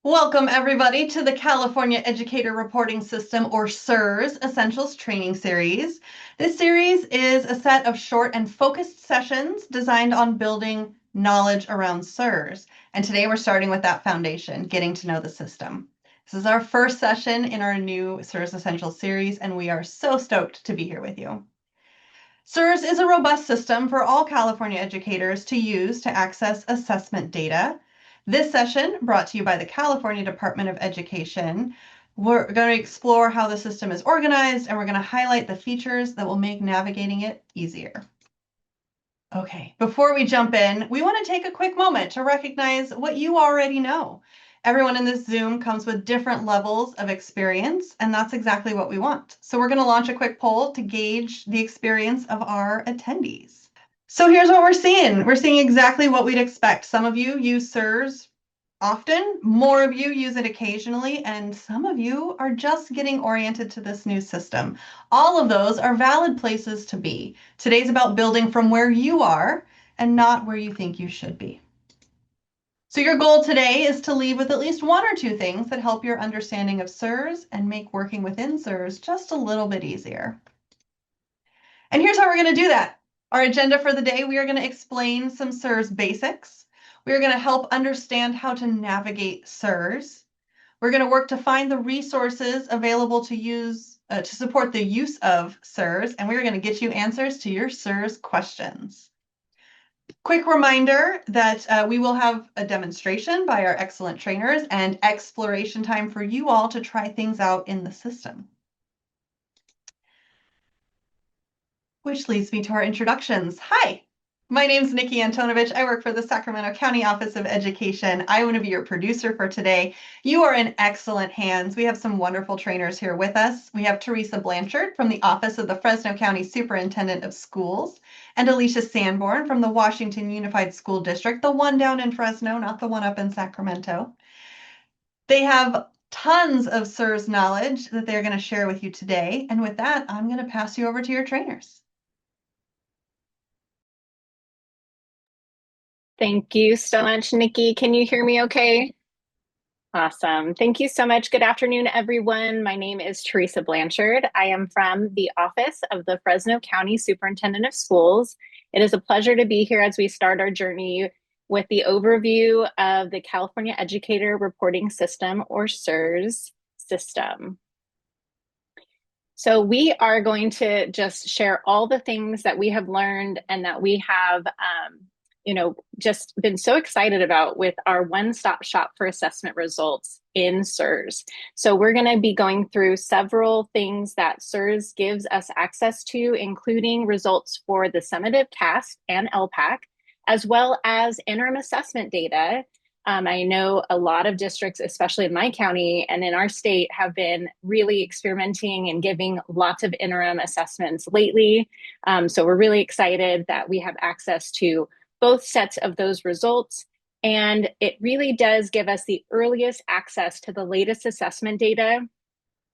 Welcome, everybody, to the California Educator Reporting System, or CERS, Essentials Training Series. This series is a set of short and focused sessions designed on building knowledge around CERS. And today we're starting with that foundation, getting to know the system. This is our first session in our new CERS Essentials series, and we are so stoked to be here with you. CERS is a robust system for all California educators to use to access assessment data. This session, brought to you by the California Department of Education, we're going to explore how the system is organized, and we're going to highlight the features that will make navigating it easier. Okay, before we jump in, we want to take a quick moment to recognize what you already know. Everyone in this Zoom comes with different levels of experience, and that's exactly what we want. So we're going to launch a quick poll to gauge the experience of our attendees. So here's what we're seeing. We're seeing exactly what we'd expect. Some of you use CERS often, more of you use it occasionally, and some of you are just getting oriented to this new system. All of those are valid places to be. Today's about building from where you are and not where you think you should be. So your goal today is to leave with at least one or two things that help your understanding of CERS and make working within CERS just a little bit easier. And here's how we're going to do that. Our agenda for the day, we are going to explain some CERS basics. We are going to help understand how to navigate CERS. We're going to work to find the resources available to use to support the use of CERS, and we're going to get you answers to your CERS questions. Quick reminder that we will have a demonstration by our excellent trainers and exploration time for you all to try things out in the system. Which leads me to our introductions. Hi, my name is Nikki Antonovich. I work for the Sacramento County Office of Education. I want to be your producer for today. You are in excellent hands. We have some wonderful trainers here with us. We have Teresa Blanchard from the Office of the Fresno County Superintendent of Schools, and Alicia Sanborn from the Washington Unified School District, the one down in Fresno, not the one up in Sacramento. They have tons of CERS knowledge that they're going to share with you today. And with that, I'm going to pass you over to your trainers. Thank you so much, Nikki. Can you hear me okay? Awesome. Thank you so much. Good afternoon, everyone. My name is Teresa Blanchard. I am from the Office of the Fresno County Superintendent of Schools. It is a pleasure to be here as we start our journey with the overview of the California Educator Reporting System, or CERS system. So we are going to just share all the things that we have learned and that we have just been so excited about with our one-stop shop for assessment results in CERS. So we're going to be going through several things that CERS gives us access to, including results for the summative CAASPP and ELPAC, as well as interim assessment data. I know a lot of districts, especially in my county and in our state, have been really experimenting and giving lots of interim assessments lately. So we're really excited that we have access to both sets of those results. And it really does give us the earliest access to the latest assessment data.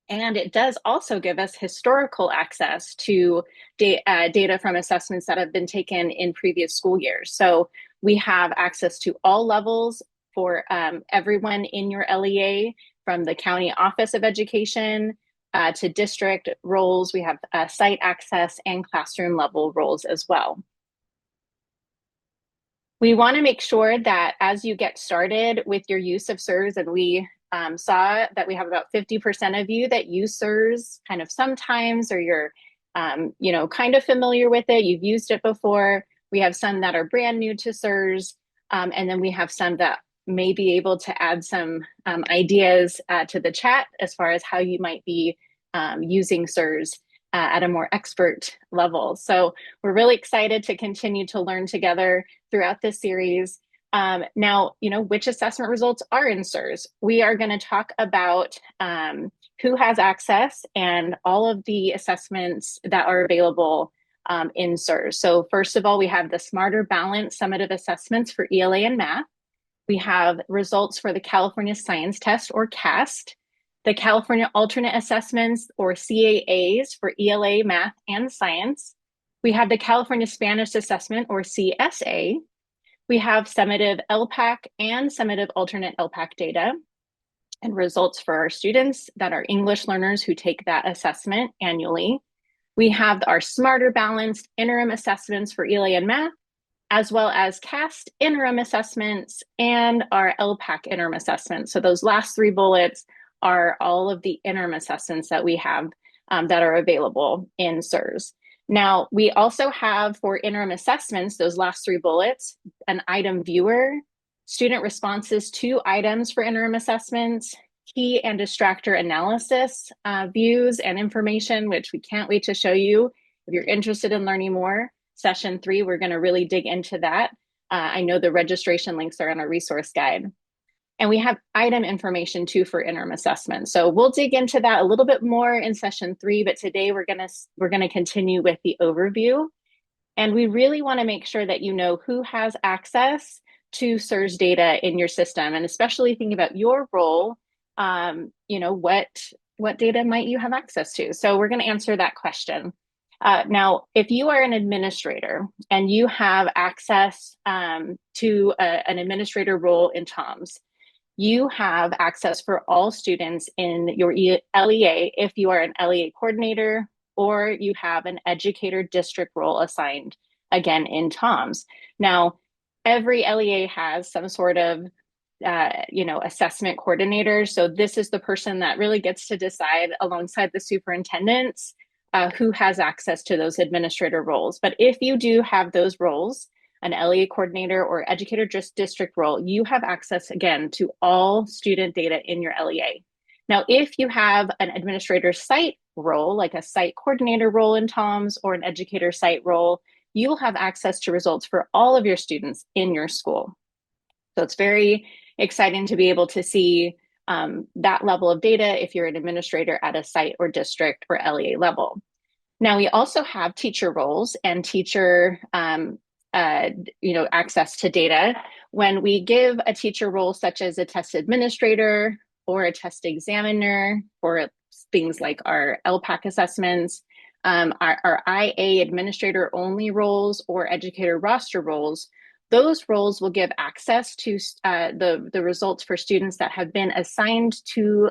And it does also give us historical access to data from assessments that have been taken in previous school years. So we have access to all levels for everyone in your LEA, from the County Office of Education to district roles. We have site access and classroom level roles as well. We want to make sure that as you get started with your use of CERS, and we saw that we have about 50% of you that use CERS kind of sometimes, or you're kind of familiar with it, you've used it before. We have some that are brand new to CERS, and then we have some that may be able to add some ideas to the chat as far as how you might be using CERS at a more expert level. So we're really excited to continue to learn together throughout this series. Now, which assessment results are in CERS? We are going to talk about who has access and all of the assessments that are available in CERS. So first of all, we have the Smarter Balanced Summative Assessments for ELA and Math. We have results for the California Science Test, or CAST, the California Alternate Assessments, or CAAs, for ELA, Math, and Science. We have the California Spanish Assessment, or CSA. We have summative ELPAC and summative alternate ELPAC data. and results for our students that are English learners who take that assessment annually. We have our Smarter Balanced interim assessments for ELA and math, as well as CAASPP interim assessments and our ELPAC interim assessments. So those last 3 bullets are all of the interim assessments that we have that are available in CERS. Now, we also have for interim assessments, those last 3 bullets, an item viewer, student responses to items for interim assessments, key and distractor analysis views and information, which we can't wait to show you. If you're interested in learning more, session 3, we're going to really dig into that. I know the registration links are on our resource guide. And we have item information too for interim assessment. So we'll dig into that a little bit more in session 3, but today we're gonna continue with the overview. And we really want to make sure that you know who has access to CERS data in your system, and especially thinking about your role, what data might you have access to? So we're going to answer that question. Now, if you are an administrator and you have access to an administrator role in TOMS, you have access for all students in your LEA if you are an LEA coordinator or you have an educator district role assigned, again, in TOMS. Now, every LEA has some sort of assessment coordinator. So this is the person that really gets to decide alongside the superintendents who has access to those administrator roles. But if you do have those roles, an LEA coordinator or educator district role, you have access again to all student data in your LEA. Now, if you have an administrator site role, like a site coordinator role in TOMS or an educator site role, you'll have access to results for all of your students in your school. So it's very exciting to be able to see that level of data if you're an administrator at a site or district or LEA level. Now, we also have teacher roles and teacher access to data. When we give a teacher role, such as a test administrator or a test examiner, or things like our ELPAC assessments, our IA administrator only roles or educator roster roles, those roles will give access to the results for students that have been assigned to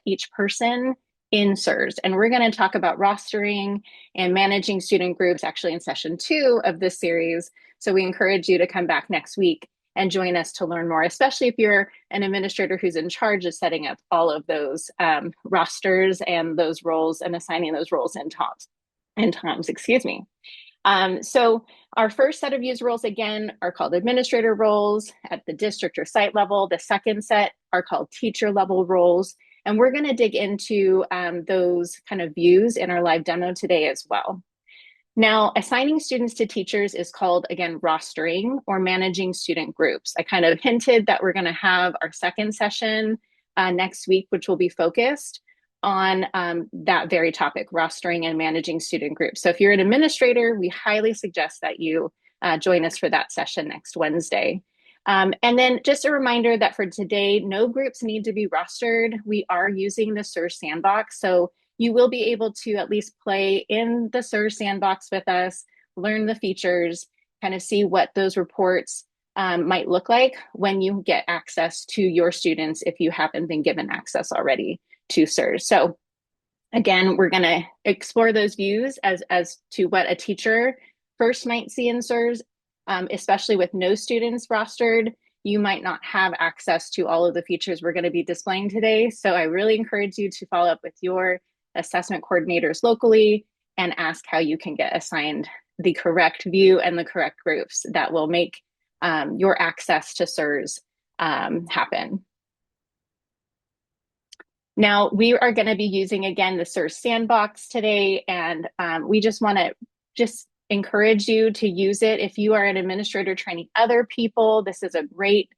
each person in CERS. And we're going to talk about rostering and managing student groups actually in session 2 of this series. So we encourage you to come back next week and join us to learn more, especially if you're an administrator who's in charge of setting up all of those rosters and those roles and assigning those roles in TOMS, excuse me. So our first set of user roles, again, are called administrator roles at the district or site level. The second set are called teacher level roles. And we're going to dig into those kind of views in our live demo today as well. Now, assigning students to teachers is called, again, rostering or managing student groups. I kind of hinted that we're going to have our second session next week, which will be focused on that very topic, rostering and managing student groups. So if you're an administrator, we highly suggest that you join us for that session next Wednesday. And then just a reminder that for today, no groups need to be rostered. We are using the CERS sandbox, so you will be able to at least play in the CERS sandbox with us, learn the features, kind of see what those reports might look like when you get access to your students if you haven't been given access already to CERS. So again, we're going to explore those views as to what a teacher first might see in CERS. Especially with no students rostered, you might not have access to all of the features we're going to be displaying today. So I really encourage you to follow up with your assessment coordinators locally and ask how you can get assigned the correct view and the correct groups that will make your access to CERS happen. Now, we are going to be using, again, the CERS sandbox today, and we just want to encourage you to use it. If you are an administrator training other people, this is a great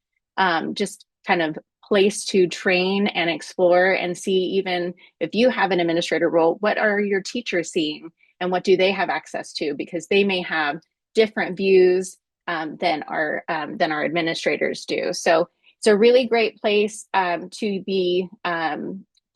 just kind of place to train and explore and see, even if you have an administrator role, what are your teachers seeing and what do they have access to? Because they may have different views than our administrators do. So it's a really great place to be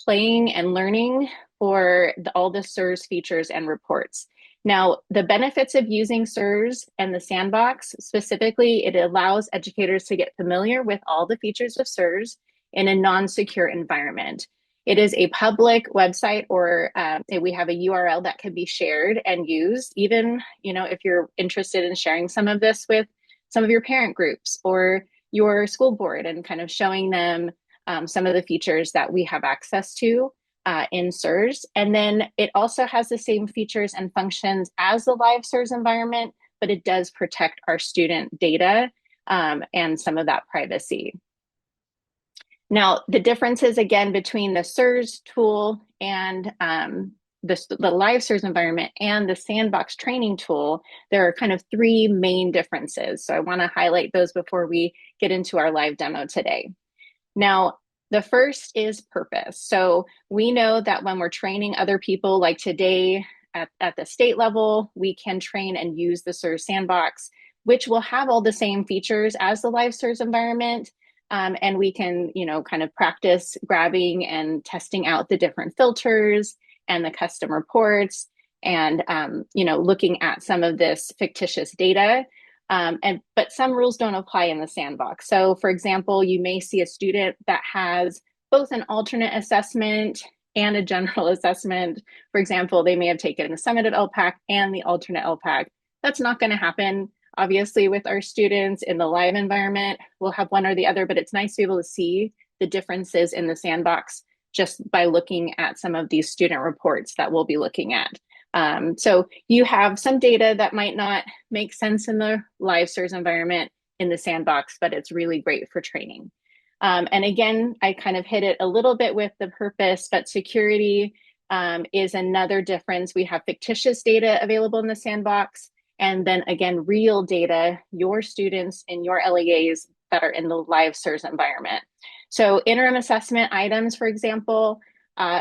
playing and learning for all the CERS features and reports. Now, the benefits of using CERS and the sandbox, specifically, it allows educators to get familiar with all the features of CERS. in a non-secure environment. It is a public website, or we have a URL that can be shared and used, even, if you're interested in sharing some of this with some of your parent groups or your school board and kind of showing them some of the features that we have access to in CERS. And then it also has the same features and functions as the live CERS environment, but it does protect our student data and some of that privacy. Now, the differences again between the CERS tool and the live CERS environment and the sandbox training tool, there are kind of three main differences. So I want to highlight those before we get into our live demo today. Now, the first is purpose. So we know that when we're training other people, like today at the state level, we can train and use the CERS sandbox, which will have all the same features as the live CERS environment. And we can, kind of practice grabbing and testing out the different filters and the custom reports and, looking at some of this fictitious data. But some rules don't apply in the sandbox. So for example, you may see a student that has both an alternate assessment and a general assessment. For example, they may have taken the summative ELPAC and the alternate ELPAC. That's not going to happen, obviously, with our students in the live environment. We'll have one or the other, but it's nice to be able to see the differences in the sandbox just by looking at some of these student reports that we'll be looking at. So you have some data that might not make sense in the live CERS environment in the sandbox, but it's really great for training. And again, I kind of hit it a little bit with the purpose, but security is another difference. We have fictitious data available in the sandbox, and then again, real data, your students in your LEAs that are in the live CERS environment. So interim assessment items, for example,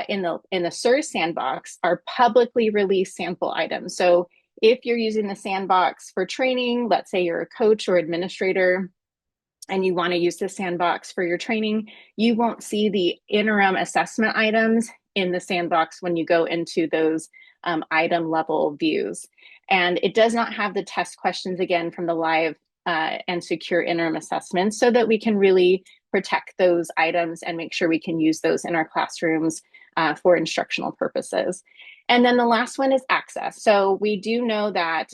in the CERS sandbox are publicly released sample items. So if you're using the sandbox for training, let's say you're a coach or administrator, and you want to use the sandbox for your training, you won't see the interim assessment items in the sandbox when you go into those item level views. And it does not have the test questions again from the live and secure interim assessments, so that we can really protect those items and make sure we can use those in our classrooms for instructional purposes. And then the last one is access. So we do know that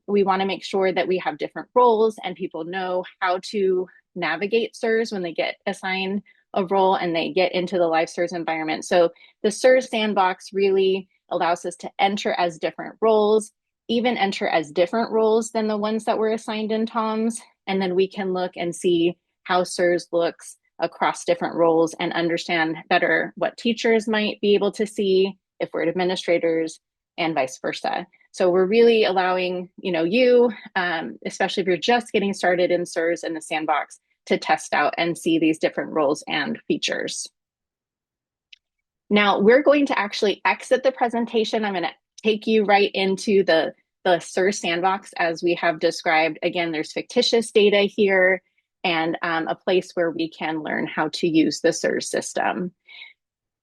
we want to make sure that we have different roles and people know how to navigate CERS when they get assigned a role and they get into the live CERS environment. So the CERS sandbox really allows us to enter as different roles, even enter as different roles than the ones that were assigned in TOMS. And then we can look and see how CERS looks across different roles and understand better what teachers might be able to see if we're administrators and vice versa. So we're really allowing, you, especially if you're just getting started in CERS in the sandbox, to test out and see these different roles and features. Now we're going to actually exit the presentation. I'm going to take you right into the CERS sandbox as we have described. Again, there's fictitious data here and a place where we can learn how to use the CERS system.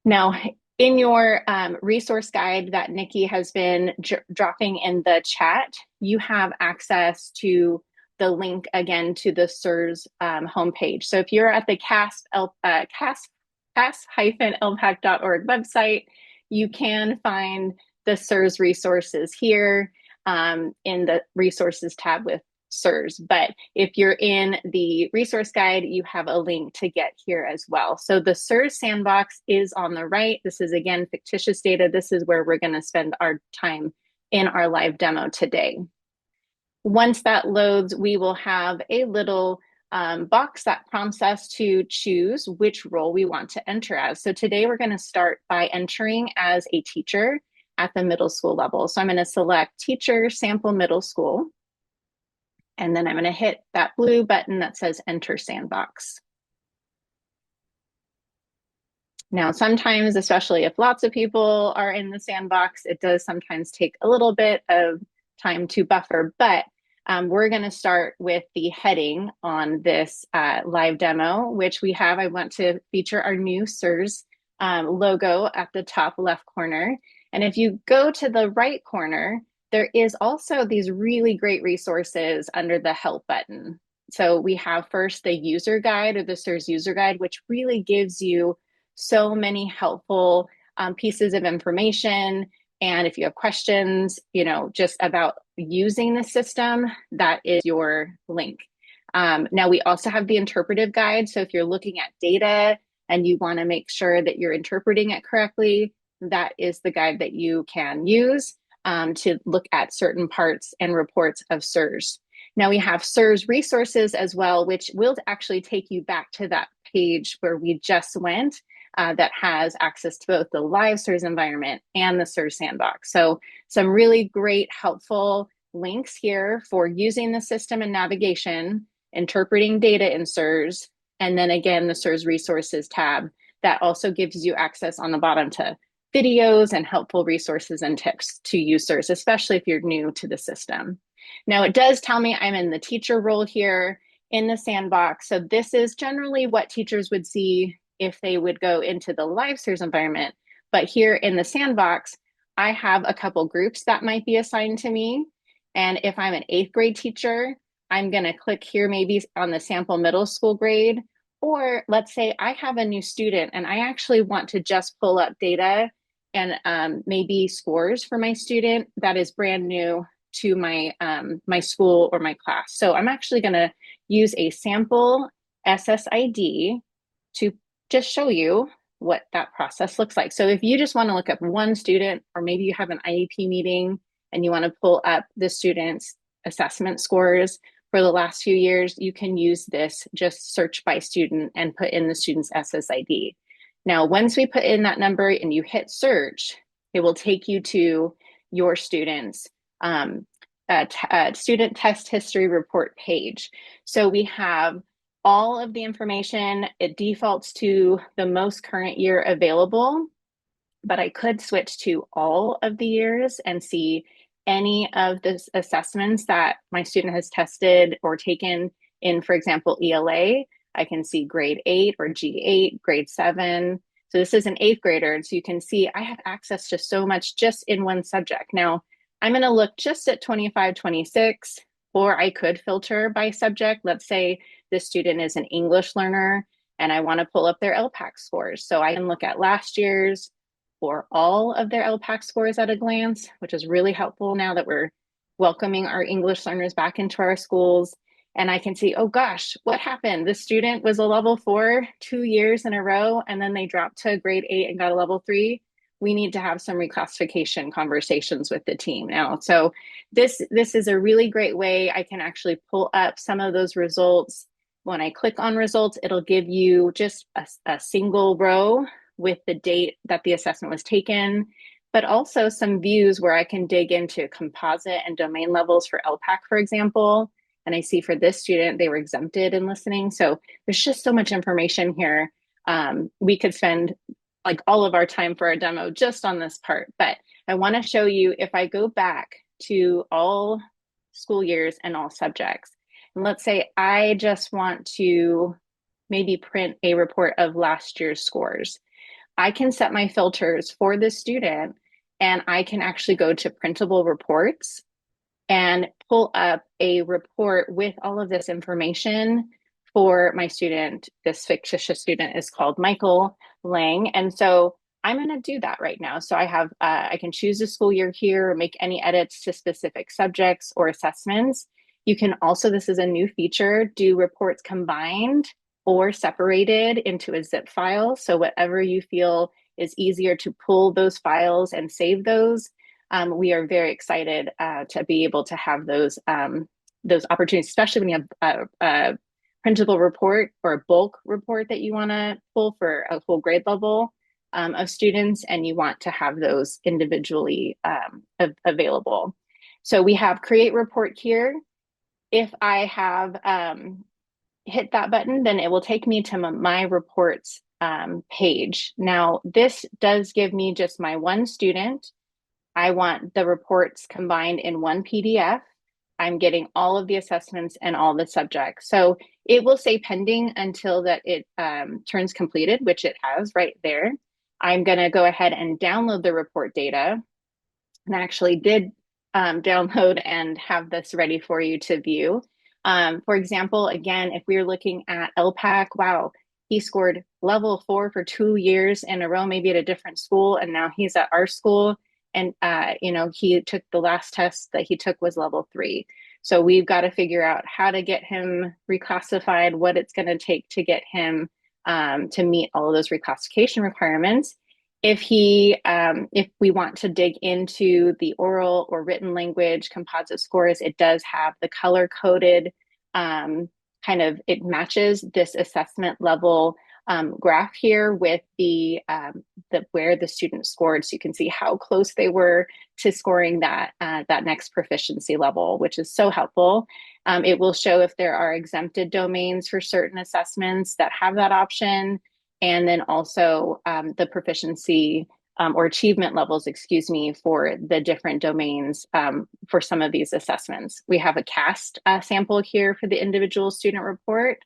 Now, in your resource guide that Nikki has been dropping in the chat, you have access to the link again to the CERS homepage. So if you're at the CAASPP.org website, you can find the CERS resources here in the resources tab with CERS. But if you're in the resource guide, you have a link to get here as well. So the CERS sandbox is on the right. This is again fictitious data. This is where we're going to spend our time in our live demo today. Once that loads, we will have a little box that prompts us to choose which role we want to enter as. So today we're going to start by entering as a teacher at the middle school level. So I'm going to select Teacher Sample Middle School. And then I'm going to hit that blue button that says Enter Sandbox. Now, sometimes, especially if lots of people are in the sandbox, it does sometimes take a little bit of time to buffer, but we're going to start with the heading on this live demo, which we have. I want to feature our new CERS logo at the top left corner. And if you go to the right corner, there is also these really great resources under the help button. So we have first the user guide, or the CERS user guide, which really gives you so many helpful pieces of information. And if you have questions, just about using the system, that is your link. Now we also have the interpretive guide. So if you're looking at data and you want to make sure that you're interpreting it correctly, that is the guide that you can use to look at certain parts and reports of CERS. Now we have CERS resources as well, which will actually take you back to that page where we just went, that has access to both the live CERS environment and the CERS sandbox. So some really great, helpful links here for using the system and navigation, interpreting data in CERS, and then again, the CERS resources tab that also gives you access on the bottom to videos and helpful resources and tips to use CERS, especially if you're new to the system. Now it does tell me I'm in the teacher role here in the sandbox. So this is generally what teachers would see if they would go into the live CERS environment. But here in the sandbox, I have a couple groups that might be assigned to me. And if I'm an 8th grade teacher, I'm going to click here maybe on the sample middle school grade. Or let's say I have a new student and I actually want to just pull up data and maybe scores for my student that is brand new to my school or my class. So I'm actually going to use a sample SSID to just show you what that process looks like. So if you just want to look up one student, or maybe you have an IEP meeting and you want to pull up the student's assessment scores for the last few years, you can use this, just search by student and put in the student's SSID. Now, once we put in that number and you hit search, it will take you to your student's student test history report page. So we have all of the information. It defaults to the most current year available, but I could switch to all of the years and see any of the assessments that my student has tested or taken in, for example, ELA. I can see grade 8 or G8, grade 7. So this is an 8th grader. And so you can see I have access to so much just in one subject. Now, I'm going to look just at 25, 26, or I could filter by subject. Let's say this student is an English learner and I want to pull up their ELPAC scores. So I can look at last year's or all of their ELPAC scores at a glance, which is really helpful now that we're welcoming our English learners back into our schools. And I can see, oh gosh, what happened? This student was a level 4 2 years in a row, and then they dropped to grade 8 and got a level 3. We need to have some reclassification conversations with the team now. So this is a really great way. I can actually pull up some of those results. When I click on results, it'll give you just a single row with the date that the assessment was taken, but also some views where I can dig into composite and domain levels for ELPAC, for example. And I see for this student, they were exempted in listening. So there's just so much information here. We could spend like all of our time for our demo just on this part, but I want to show you if I go back to all school years and all subjects, and let's say I just want to maybe print a report of last year's scores. I can set my filters for this student and I can actually go to printable reports and pull up a report with all of this information for my student. This fictitious student is called Michael Lang. And so I'm going to do that right now. So I have, I can choose a school year here or make any edits to specific subjects or assessments. You can also, this is a new feature, do reports combined or separated into a zip file. So whatever you feel is easier to pull those files and save those. We are very excited to be able to have those opportunities, especially when you have a printable report or a bulk report that you want to pull for a full grade level of students, and you want to have those individually available. So we have create report here. If I have hit that button, then it will take me to my reports page. Now, this does give me just my one student. I want the reports combined in one PDF. I'm getting all of the assessments and all the subjects. So it will say pending until that it turns completed, which it has right there. I'm going to go ahead and download the report data. And I actually did download and have this ready for you to view. For example, again, if we're looking at ELPAC, wow, he scored level 4 for 2 years in a row, maybe at a different school, and now he's at our school. And he took the last test that he took was level 3. So we've got to figure out how to get him reclassified, what it's going to take to get him to meet all of those reclassification requirements. If we want to dig into the oral or written language composite scores, it does have the color coded it matches this assessment level graph here with the where the student scored, so you can see how close they were to scoring that next proficiency level, which is so helpful. It will show if there are exempted domains for certain assessments that have that option, and then also the proficiency or achievement levels, for the different domains for some of these assessments. We have a CAASPP sample here for the individual student report.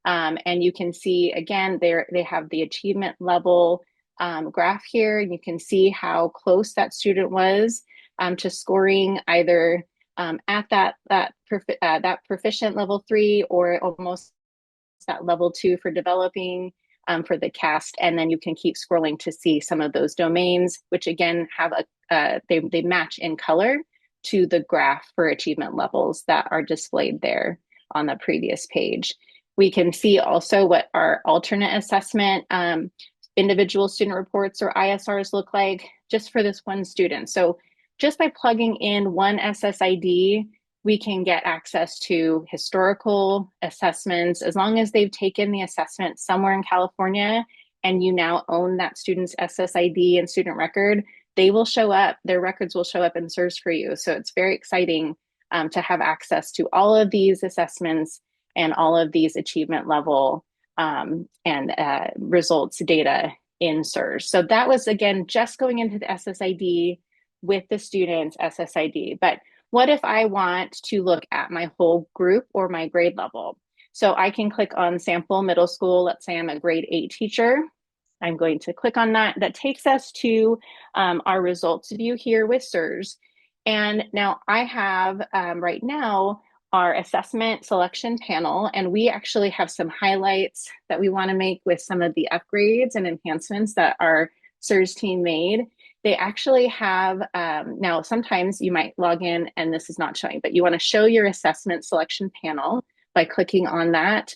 And you can see, again, they have the achievement level graph here. And you can see how close that student was to scoring either at that proficient level 3 or almost that level 2 for developing for the CAASPP. And then you can keep scrolling to see some of those domains, which again have they match in color to the graph for achievement levels that are displayed there on the previous page. We can see also what our alternate assessment individual student reports or ISRs look like just for this one student. So just by plugging in one SSID, we can get access to historical assessments as long as they've taken the assessment somewhere in California and you now own that student's SSID and student record. They will show up, their records will show up in CERS for you. So it's very exciting to have access to all of these assessments and all of these achievement level and results data in CERS. So that was, again, just going into the SSID with the student's SSID. But what if I want to look at my whole group or my grade level? So I can click on sample middle school. Let's say I'm a grade 8 teacher. I'm going to click on that. That takes us to our results view here with CERS. And now I have right now our assessment selection panel, and we actually have some highlights that we want to make with some of the upgrades and enhancements that our CERS team made. They actually have, now sometimes you might log in and this is not showing, but you want to show your assessment selection panel by clicking on that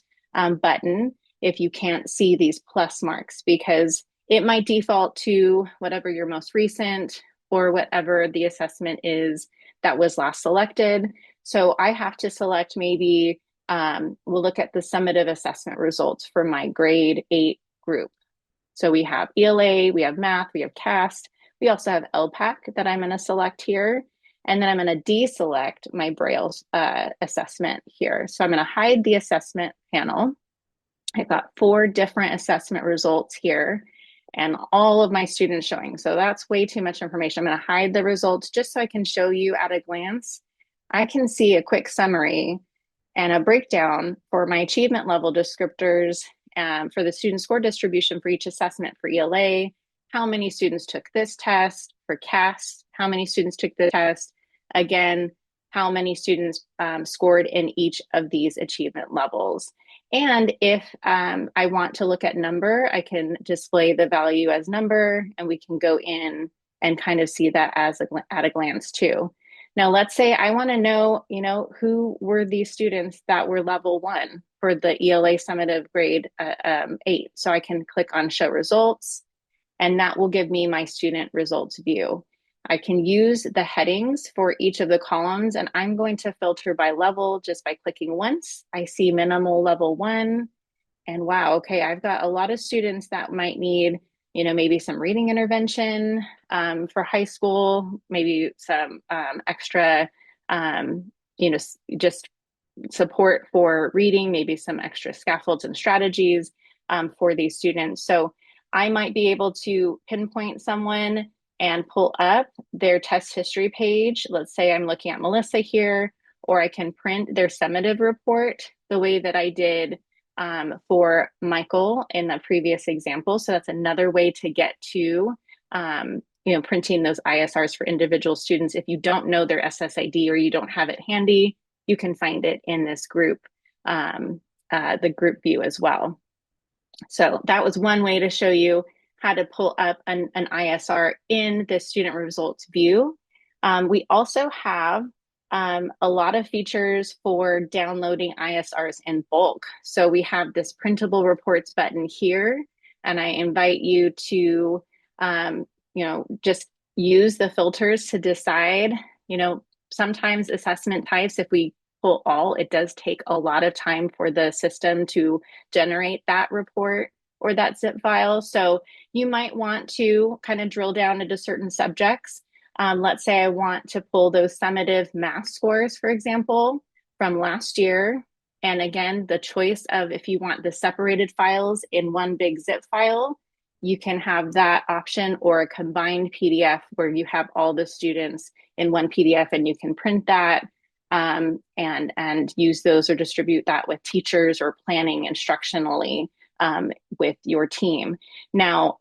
button if you can't see these plus marks, because it might default to whatever your most recent or whatever the assessment is that was last selected. So I have to select maybe, we'll look at the summative assessment results for my grade 8 group. So we have ELA, we have math, we have CAST, we also have ELPAC that I'm going to select here. And then I'm going to deselect my Braille assessment here. So I'm going to hide the assessment panel. I've got 4 different assessment results here and all of my students showing. So that's way too much information. I'm going to hide the results just so I can show you at a glance. I can see a quick summary and a breakdown for my achievement level descriptors for the student score distribution for each assessment. For ELA, how many students took this test. For CAST, how many students took the test. Again, how many students scored in each of these achievement levels. And if I want to look at number, I can display the value as number, and we can go in and kind of see that as at a glance too. Now, let's say I want to know, who were these students that were level 1 for the ELA summative grade 8. So I can click on show results, and that will give me my student results view. I can use the headings for each of the columns, and I'm going to filter by level just by clicking once. I see minimal level 1, and wow, okay, I've got a lot of students that might need, maybe some reading intervention for high school, maybe some extra, just support for reading, maybe some extra scaffolds and strategies for these students. So I might be able to pinpoint someone and pull up their test history page. Let's say I'm looking at Melissa here, or I can print their summative report the way that I did for Michael in the previous example. So that's another way to get to, printing those ISRs for individual students. If you don't know their SSID or you don't have it handy, you can find it in this group, the group view as well. So that was one way to show you how to pull up an ISR in the student results view. We also have a lot of features for downloading ISRs in bulk. So we have this printable reports button here, and I invite you to, just use the filters to decide, sometimes assessment types, if we pull all, it does take a lot of time for the system to generate that report or that zip file. So you might want to kind of drill down into certain subjects. Let's say I want to pull those summative math scores, for example, from last year. And again, the choice of if you want the separated files in one big zip file, you can have that option, or a combined PDF where you have all the students in one PDF and you can print that and use those or distribute that with teachers or planning instructionally with your team. Now,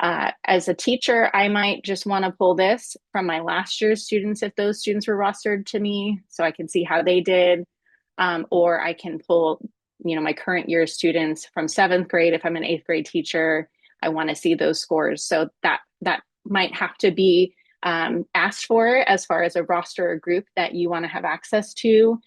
as a teacher, I might just want to pull this from my last year's students if those students were rostered to me, so I can see how they did. Or I can pull, my current year students from 7th grade. If I'm an 8th grade teacher, I want to see those scores. So that might have to be asked for as far as a roster or group that you want to have access to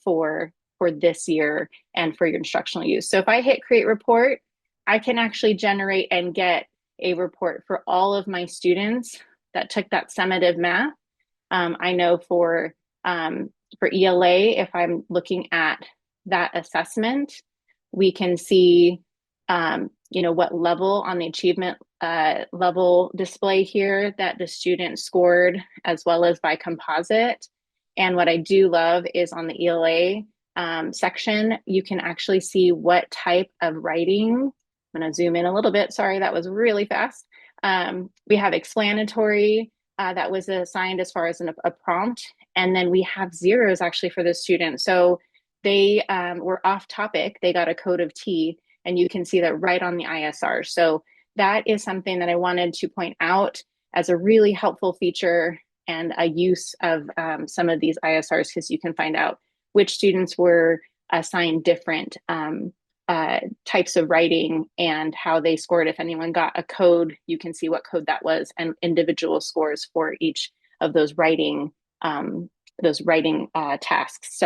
for this year and for your instructional use. So if I hit create report, I can actually generate and get a report for all of my students that took that summative math. I know for ELA, if I'm looking at that assessment, we can see what level on the achievement level display here that the student scored, as well as by composite. And what I do love is on the ELA section, you can actually see what type of writing. I'm going to zoom in a little bit. Sorry, that was really fast. We have explanatory that was assigned as far as a prompt. And then we have zeros actually for the student. So they were off topic. They got a code of T, and you can see that right on the ISR. So that is something that I wanted to point out as a really helpful feature and a use of some of these ISRs, because you can find out which students were assigned different types of writing and how they scored. If anyone got a code, you can see what code that was and individual scores for each of those writing tasks.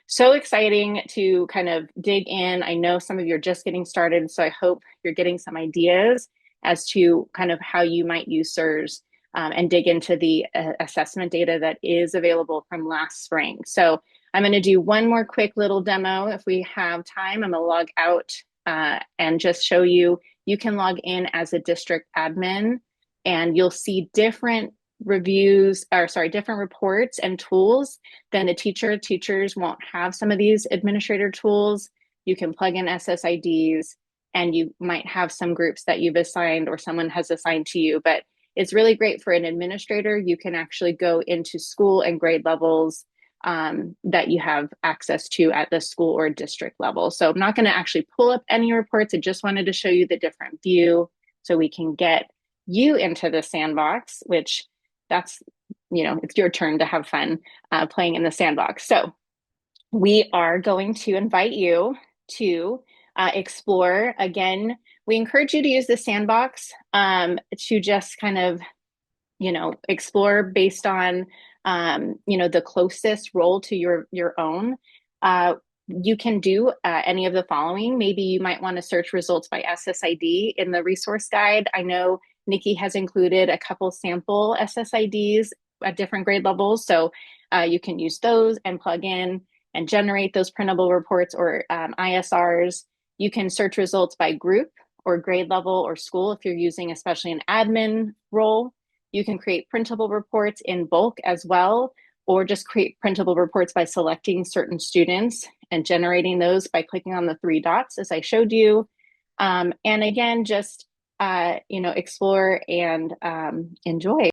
So exciting to kind of dig in. I know some of you are just getting started, so I hope you're getting some ideas as to kind of how you might use CERS and dig into the assessment data that is available from last spring. So I'm going to do one more quick little demo. If we have time, I'm going to log out and just show you. You can log in as a district admin, and you'll see different different reports and tools than the teacher. Teachers won't have some of these administrator tools. You can plug in SSIDs, and you might have some groups that you've assigned or someone has assigned to you, but it's really great for an administrator. You can actually go into school and grade levels that you have access to at the school or district level. So I'm not going to actually pull up any reports. I just wanted to show you the different view so we can get you into the sandbox, which that's, it's your turn to have fun playing in the sandbox. So we are going to invite you to explore. Again, we encourage you to use the sandbox to just kind of, explore based on, the closest role to your own. You can do any of the following. Maybe you might want to search results by SSID in the resource guide. I know Nikki has included a couple sample SSIDs at different grade levels. So you can use those and plug in and generate those printable reports or ISRs. You can search results by group or grade level or school if you're using especially an admin role. You can create printable reports in bulk as well, or just create printable reports by selecting certain students and generating those by clicking on the 3 dots as I showed you. And again, just explore and enjoy.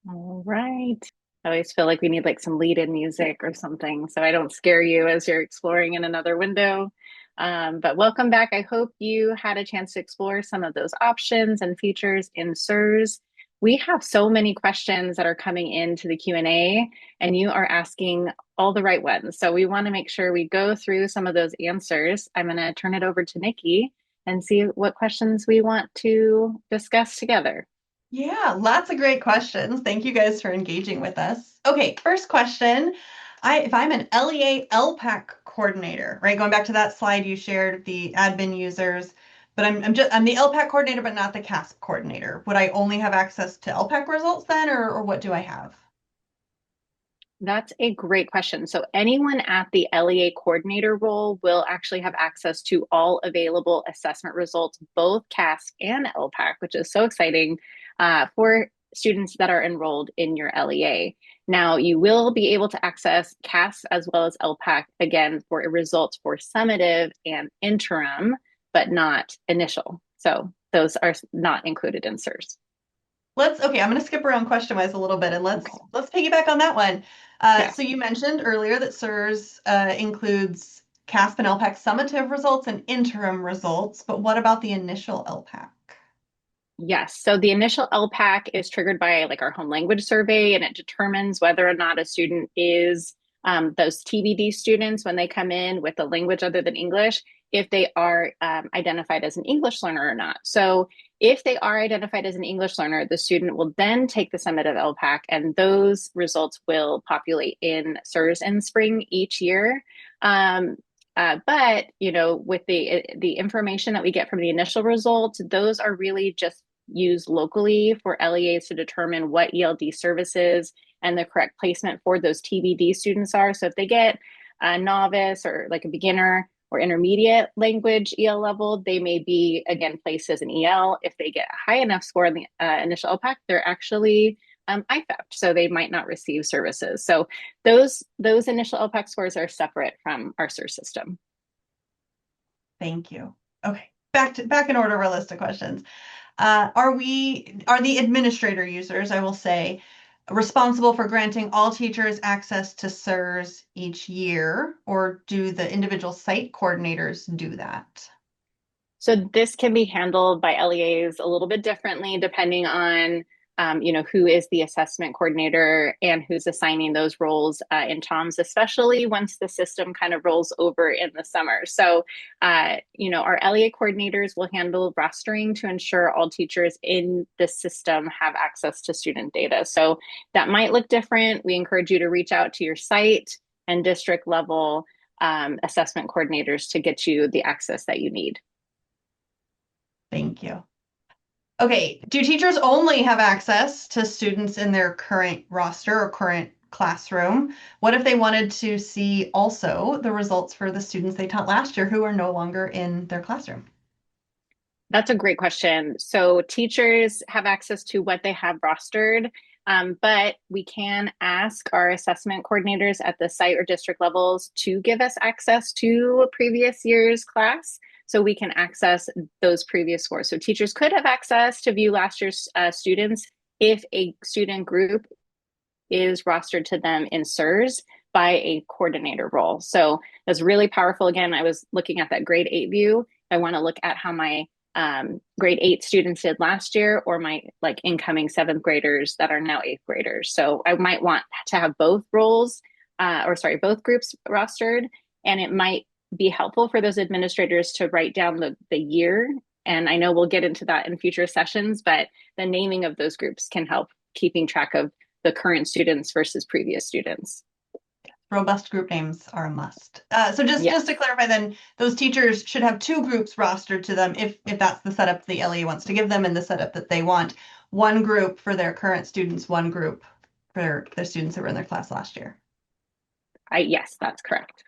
All right. I always feel like we need like some lead-in music or something so I don't scare you as you're exploring in another window. But welcome back. I hope you had a chance to explore some of those options and features in CERS. We have so many questions that are coming into the Q&A, and you are asking all the right ones. So we want to make sure we go through some of those answers. I'm going to turn it over to Nikki and see what questions we want to discuss together. Yeah, lots of great questions. Thank you guys for engaging with us. Okay, first question. If I'm an LEA LPAC coordinator, right? Going back to that slide you shared, the admin users, but I'm the LPAC coordinator, but not the CAASPP coordinator. Would I only have access to LPAC results then, or what do I have? That's a great question. So anyone at the LEA coordinator role will actually have access to all available assessment results, both CAASPP and ELPAC, which is so exciting for students that are enrolled in your LEA. Now, you will be able to access CAASPP as well as ELPAC, again, for results for summative and interim, but not initial. So those are not included in CERS. I'm going to skip around question-wise a little bit and let's piggyback on that one. Yeah. So you mentioned earlier that CERS includes CAASPP and LPAC summative results and interim results, but what about the initial LPAC? Yes. So the initial LPAC is triggered by like our home language survey, and it determines whether or not a student is those TBD students when they come in with a language other than English, if they are identified as an English learner or not. So if they are identified as an English learner, the student will then take the summative LPAC, and those results will populate in CERS in spring each year. But with the information that we get from the initial results, those are really just used locally for LEAs to determine what ELD services and the correct placement for those TBD students are. So if they get a novice or like a beginner or intermediate language EL level, they may be, again, placed as an EL. If they get a high enough score in the initial LPAC, they're actually IFEP, so they might not receive services. So those initial LPAC scores are separate from our CERS system. Thank you. Okay, back in order of our list of questions. Are the administrator users, I will say, responsible for granting all teachers access to CERS each year, or do the individual site coordinators do that? So this can be handled by LEAs a little bit differently depending on who is the assessment coordinator and who's assigning those roles in TOMS, especially once the system kind of rolls over in the summer. So, our LEA coordinators will handle rostering to ensure all teachers in the system have access to student data. So that might look different. We encourage you to reach out to your site and district level assessment coordinators to get you the access that you need. Thank you. Okay, do teachers only have access to students in their current roster or current classroom? What if they wanted to see also the results for the students they taught last year who are no longer in their classroom? That's a great question. So teachers have access to what they have rostered, but we can ask our assessment coordinators at the site or district levels to give us access to a previous year's class so we can access those previous scores. So teachers could have access to view last year's students if a student group is rostered to them in CERS by a coordinator role. So that's really powerful. Again, I was looking at that grade 8 view. I want to look at how my grade 8 students did last year, or my like incoming 7th graders that are now 8th graders. So I might want to have both roles, both groups rostered, and it might be helpful for those administrators to write down the year. And I know we'll get into that in future sessions, but the naming of those groups can help keeping track of the current students versus previous students. Robust group names are a must. So just to clarify then, those teachers should have 2 groups rostered to them if that's the setup the LEA wants to give them and the setup that they want. 1 group for their current students, 1 group for their students that were in their class last year. Yes, that's correct.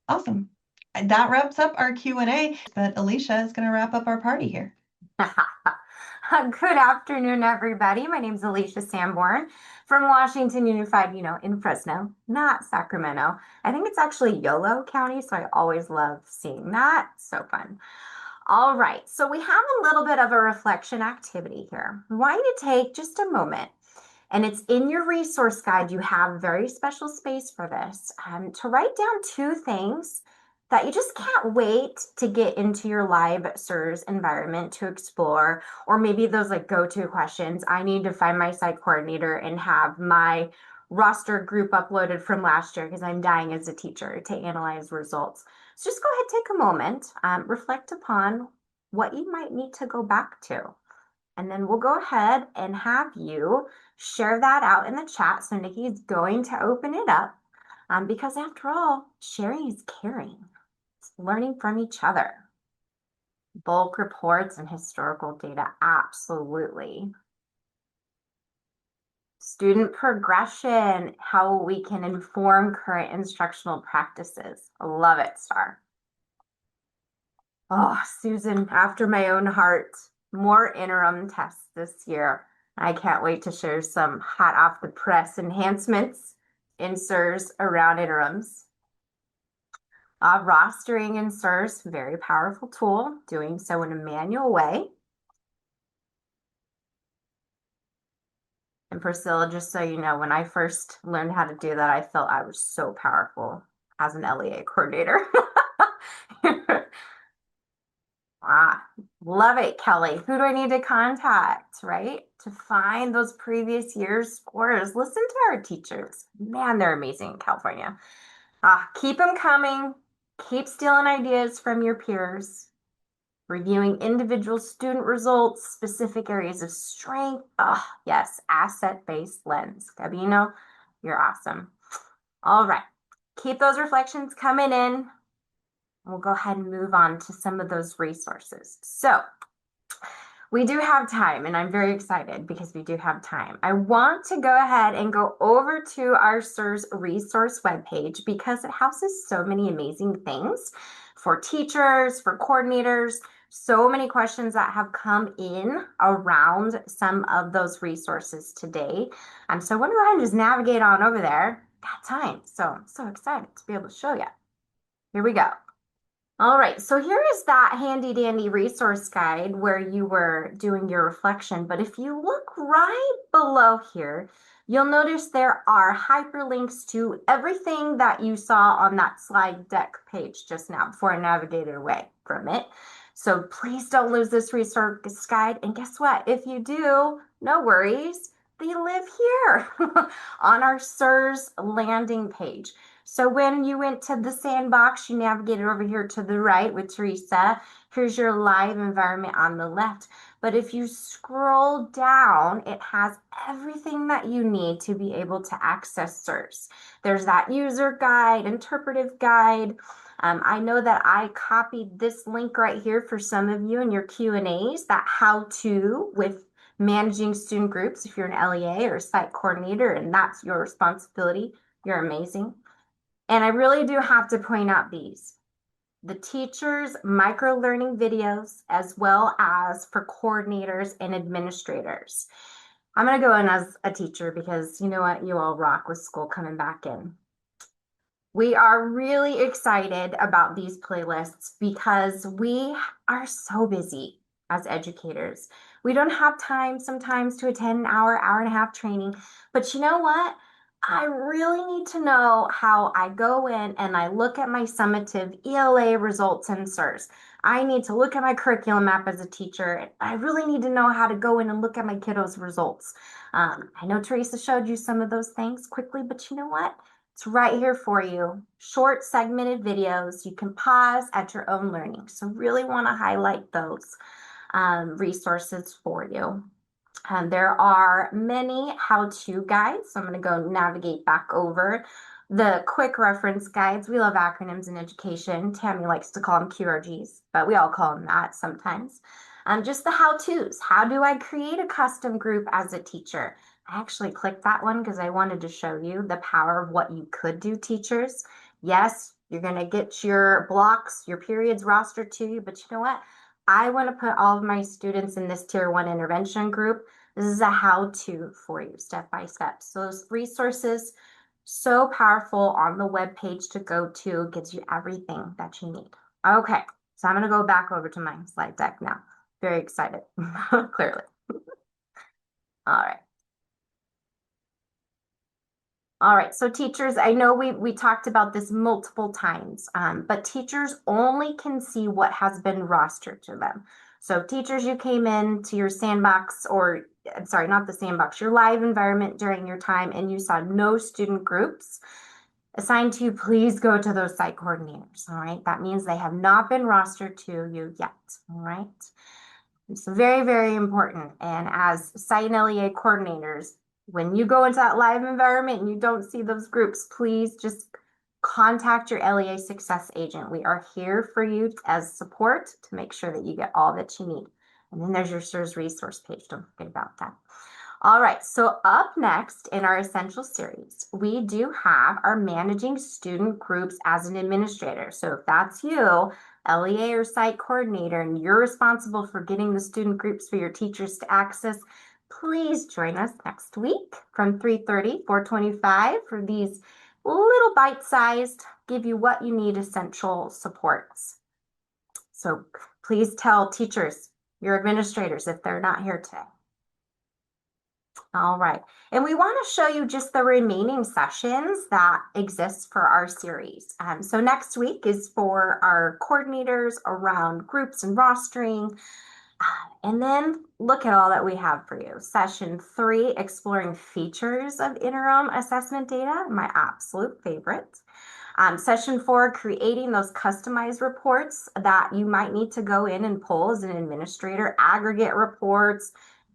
Awesome. And that wraps up our Q&A, but Alicia is going to wrap up our party here. Good afternoon, everybody. My name is Alicia Sanborn from Washington Unified, in Fresno, not Sacramento. I think it's actually Yolo County, so I always love seeing that. So fun. All right, so we have a little bit of a reflection activity here. I want you to take just a moment, and it's in your resource guide. You have very special space for this, to write down 2 things that you just can't wait to get into your live CERS environment to explore, or maybe those like go-to questions. I need to find my site coordinator and have my roster group uploaded from last year because I'm dying as a teacher to analyze results. So just go ahead, take a moment, reflect upon what you might need to go back to. And then we'll go ahead and have you share that out in the chat. So Nikki is going to open it up because after all, sharing is caring. It's learning from each other. Bulk reports and historical data, absolutely. Student progression, how we can inform current instructional practices. I love it, Star. Oh, Susan, after my own heart, more interim tests this year. I can't wait to share some hot off the press enhancements in CERS around interims. Rostering in CERS, very powerful tool, doing so in a manual way. And Priscilla, just so you know, when I first learned how to do that, I felt I was so powerful as an LEA coordinator. Love it, Kelly. Who do I need to contact, right? To find those previous year's scores. Listen to our teachers. Man, they're amazing in California. Keep them coming. Keep stealing ideas from your peers. Reviewing individual student results, specific areas of strength. Yes, asset-based lens. Gabino, you're awesome. All right, keep those reflections coming in. We'll go ahead and move on to some of those resources. So we do have time, and I'm very excited because we do have time. I want to go ahead and go over to our CERS resource webpage because it houses so many amazing things for teachers, for coordinators, so many questions that have come in around some of those resources today. So I want to go ahead and just navigate on over there. Got time, so I'm so excited to be able to show you. Here we go. All right, so here is that handy dandy resource guide where you were doing your reflection. But if you look right below here, you'll notice there are hyperlinks to everything that you saw on that slide deck page just now before I navigated away from it. So please don't lose this resource guide. And guess what? If you do, no worries. They live here on our CERS landing page. So when you went to the sandbox, you navigated over here to the right with Teresa. Here's your live environment on the left. But if you scroll down, it has everything that you need to be able to access CERS. There's that user guide, interpretive guide. I know that I copied this link right here for some of you in your Q&As, that how-to with managing student groups if you're an LEA or a site coordinator, and that's your responsibility. You're amazing. And I really do have to point out these. The teachers' micro-learning videos, as well as for coordinators and administrators. I'm going to go in as a teacher because you know what? You all rock with school coming back in. We are really excited about these playlists because we are so busy as educators. We don't have time sometimes to attend an hour, hour and a half training. But you know what? I really need to know how I go in and I look at my summative ELA results in CERS. I need to look at my curriculum map as a teacher. I really need to know how to go in and look at my kiddos' results. I know Teresa showed you some of those things quickly, but you know what? It's right here for you. Short segmented videos. You can pause at your own learning. So really want to highlight those resources for you. There are many how-to guides. So I'm going to go navigate back over the quick reference guides. We love acronyms in education. Tammy likes to call them QRGs, but we all call them that sometimes. Just the how-tos. How do I create a custom group as a teacher? I actually clicked that one because I wanted to show you the power of what you could do, teachers. Yes, you're going to get your blocks, your periods rostered to you, but you know what? I want to put all of my students in this tier 1 intervention group. This is a how-to for you, step by step. So those resources, so powerful on the web page to go to, gives you everything that you need. Okay, so I'm going to go back over to my slide deck now. Very excited, clearly. All right. All right, so teachers, I know we talked about this multiple times, but teachers only can see what has been rostered to them. So teachers, you came in to your sandbox, or I'm sorry, not the sandbox, your live environment during your time, and you saw no student groups assigned to you. Please go to those site coordinators. All right, that means they have not been rostered to you yet. All right, it's very, very important. And as site and LEA coordinators, when you go into that live environment and you don't see those groups, please just contact your LEA success agent. We are here for you as support to make sure that you get all that you need. And then there's your CERS resource page. Don't forget about that. All right, so up next in our essential series, we do have our managing student groups as an administrator. So if that's you, LEA or site coordinator, and you're responsible for getting the student groups for your teachers to access, please join us next week from 3:30, 4:25 for these little bite-sized, give you what you need essential supports. So please tell teachers, your administrators, if they're not here today. All right, and we want to show you just the remaining sessions that exist for our series. So next week is for our coordinators around groups and rostering. And then look at all that we have for you. Session 3, exploring features of interim assessment data, my absolute favorite. Session 4, creating those customized reports that you might need to go in and pull as an administrator, aggregate reports,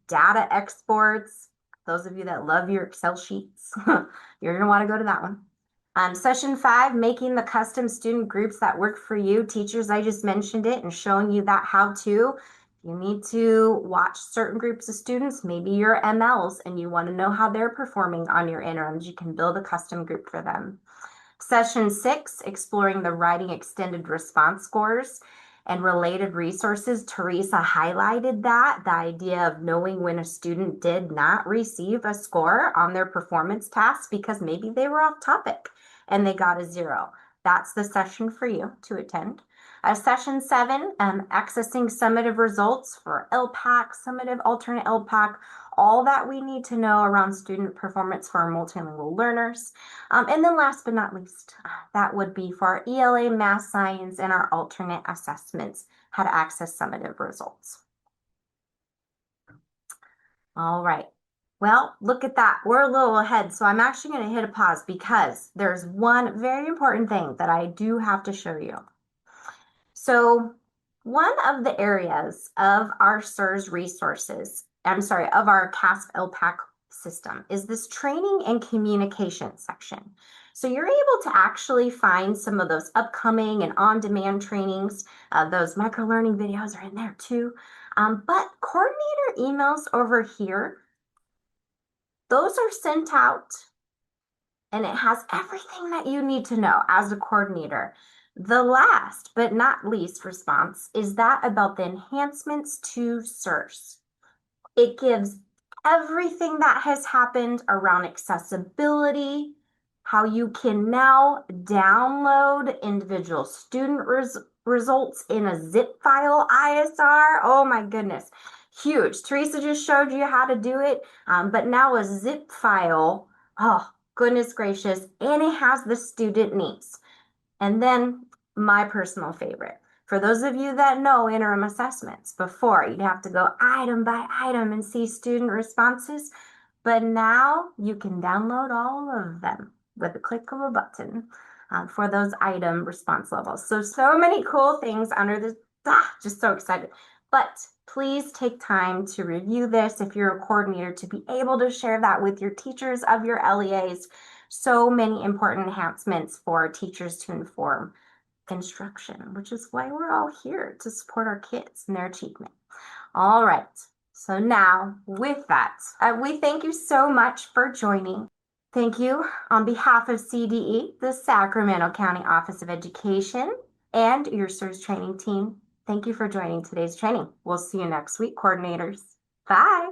data exports. Those of you that love your Excel sheets, you're going to want to go to that one. Session 5, making the custom student groups that work for you. Teachers, I just mentioned it and showing you that how-to. You need to watch certain groups of students, maybe your MLs, and you want to know how they're performing on your interims. You can build a custom group for them. Session 6, exploring the writing extended response scores and related resources. Teresa highlighted that, the idea of knowing when a student did not receive a score on their performance task because maybe they were off topic and they got a 0. That's the session for you to attend. Session 7, accessing summative results for ELPAC, summative alternate ELPAC, all that we need to know around student performance for our multilingual learners. And then last but not least, that would be for our ELA, math science, and our alternate assessments, how to access summative results. All right. Well, look at that. We're a little ahead, so I'm actually going to hit a pause because there's one very important thing that I do have to show you. So one of the areas of our CERS resources, of our CAASPP ELPAC system is this training and communication section. So you're able to actually find some of those upcoming and on-demand trainings. Those micro-learning videos are in there too. But coordinator emails over here, those are sent out and it has everything that you need to know as a coordinator. The last but not least response is that about the enhancements to CERS. It gives everything that has happened around accessibility, how you can now download individual student results in a zip file ISR. Oh my goodness, huge. Teresa just showed you how to do it, but now a zip file, oh goodness gracious, and it has the student needs. And then my personal favorite, for those of you that know interim assessments, before you'd have to go item by item and see student responses, but now you can download all of them with a click of a button for those item response levels. So many cool things under this, just so excited. But please take time to review this if you're a coordinator to be able to share that with your teachers of your LEAs. So many important enhancements for teachers to inform instruction, which is why we're all here to support our kids and their achievement. All right, so now with that, we thank you so much for joining. Thank you on behalf of CDE, the Sacramento County Office of Education, and your CERS training team. Thank you for joining today's training. We'll see you next week, coordinators. Bye.